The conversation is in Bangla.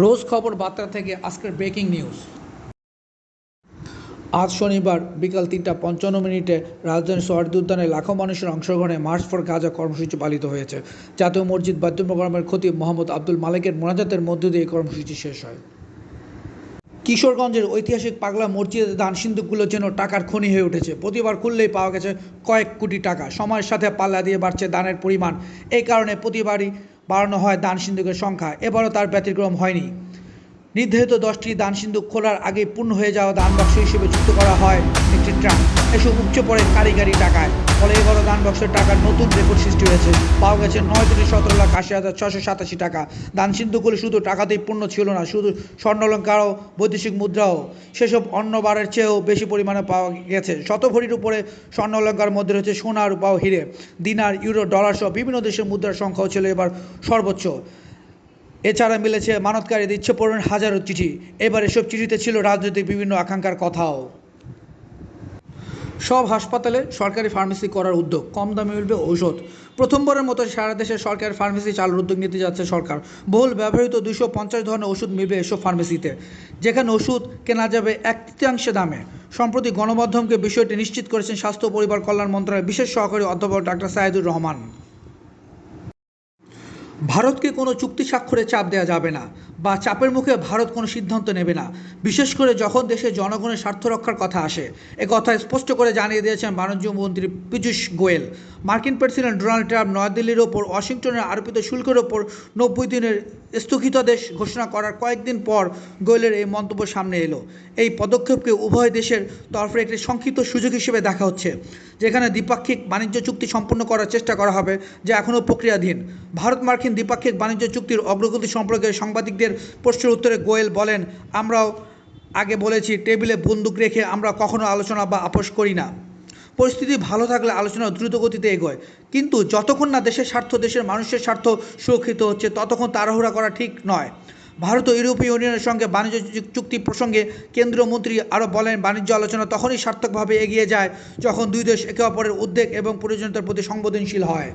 রোজ খবর বার্তা থেকে আজকের ব্রেকিং নিউজ। আজ শনিবার বিকাল ৩টা ৫৫ রাজধানীর সোহরাওয়ার্দী উদ্যানে লাখো মানুষের অংশগ্রহণে মার্চ ফর গাজা কর্মসূচি পালিত হয়েছে। জাতীয় মসজিদ বাইতুল মোকাররমের খতিব মোহাম্মদ আব্দুল মালেকের মোনাজাতের মধ্য দিয়ে এই কর্মসূচি শেষ হয়। কিশোরগঞ্জের ঐতিহাসিক পাগলা মসজিদের দান সিন্দুকগুলো যেন টাকার খনি হয়ে উঠেছে। প্রতিবার খুললেই পাওয়া গেছে কয়েক কোটি টাকা। সময়ের সাথে পাল্লা দিয়ে বাড়ছে দানের পরিমাণ। এই কারণে প্রতিবারই বাড়ানো হয় দান সিন্দুকের সংখ্যা। এবারও তার ব্যতিক্রম হয়নি। নির্ধারিত 10টি দান সিন্দুক খোলার আগেই পূর্ণ হয়ে যাওয়া দান বাক্স হিসেবে যুক্ত করা হয় একটি ট্রাঙ্ক। এসব উপচে পড়ে কারিগরি টাকায়। ফলে এবারও দান বাক্সের টাকার নতুন রেকর্ড সৃষ্টি হয়েছে। পাওয়া গেছে 9,17,80,687 টাকা। দান সিন্দুকগুলো শুধু টাকাতেই পূর্ণ ছিল না, শুধু স্বর্ণালঙ্কার ও বৈদেশিক মুদ্রাও। সেসব অন্যবারের চেয়েও বেশি পরিমাণে পাওয়া গেছে। শতভরির উপরে স্বর্ণালঙ্কার মধ্যে রয়েছে সোনা, রূপা ও হিরে। দিনার, ইউরো, ডলার সহ বিভিন্ন দেশের মুদ্রার সংখ্যাও ছিল এবার সর্বোচ্চ। এছাড়া মিলেছে মানতকারীদের ইচ্ছে পূরণের হাজারো চিঠি। এবার এসব চিঠিতে ছিল রাজনৈতিক বিভিন্ন আকাঙ্ক্ষার কথাও। সব হাসপাতালে সরকারি ফার্মেসি করার উদ্যোগ, কম দামে মিলবে ঔষধ। প্রথমবারের মতো সারা দেশে সরকারি ফার্মেসি চালুর উদ্যোগ নিতে যাচ্ছে সরকার। বহুল ব্যবহৃত 250 ধরনের ওষুধ মিলবে এসব ফার্মেসিতে, যেখানে ওষুধ কেনা যাবে 1/3 দামে। সম্প্রতি গণমাধ্যমকে বিষয়টি নিশ্চিত করেছেন স্বাস্থ্য ও পরিবার কল্যাণ মন্ত্রণালয়ের বিশেষ সহকারী অধ্যাপক ডাক্তার সাইদুর রহমান। ভারতকে কোনো চুক্তি স্বাক্ষরে চাপ দেওয়া যাবে না, বা চাপের মুখে ভারত কোনো সিদ্ধান্ত নেবে না, বিশেষ করে যখন দেশের জনগণের স্বার্থ রক্ষার কথা আসে। কথা স্পষ্ট করে জানিয়ে দিয়েছেন বাণিজ্য মন্ত্রী পীযূষ গোয়েল। মার্কিন প্রেসিডেন্ট ডোনাল্ড ট্রাম্প নয়াদিল্লির ওপর ওয়াশিংটনের আরোপিত শুল্কের ওপর 90 দিনের স্থগিতাদেশ ঘোষণা করার কয়েকদিন পর গোয়েলের এই মন্তব্য সামনে এলো। এই পদক্ষেপকে উভয় দেশের তরফে একটি সংক্ষিপ্ত সুযোগ হিসেবে দেখা হচ্ছে, যেখানে দ্বিপাক্ষিক বাণিজ্য চুক্তি সম্পন্ন করার চেষ্টা করা হবে, যা এখনও প্রক্রিয়াধীন। ভারত মার্কিন দ্বিপাক্ষিক বাণিজ্য চুক্তির অগ্রগতি সম্পর্কে সাংবাদিকদের প্রশ্নের উত্তরে গোয়েল বলেন, আমরাও আগে বলেছি, টেবিলে বন্দুক রেখে আমরা কখনো আলোচনা বা আপোষ করি না। পরিস্থিতি ভালো থাকলে আলোচনা দ্রুত গতিতে এগোয়, কিন্তু যতক্ষণ না দেশের স্বার্থ, দেশের মানুষের স্বার্থ সুরক্ষিত হচ্ছে, ততক্ষণ তাড়াহুড়া করা ঠিক নয়। ভারত ও ইউরোপীয় ইউনিয়নের সঙ্গে বাণিজ্য চুক্তি প্রসঙ্গে কেন্দ্রীয় মন্ত্রী আরও বলেন, বাণিজ্য আলোচনা তখনই সার্থকভাবে এগিয়ে যায় যখন দুই দেশ একে অপরের উদ্বেগ এবং প্রয়োজনীয়তার প্রতি সংবেদনশীল হয়।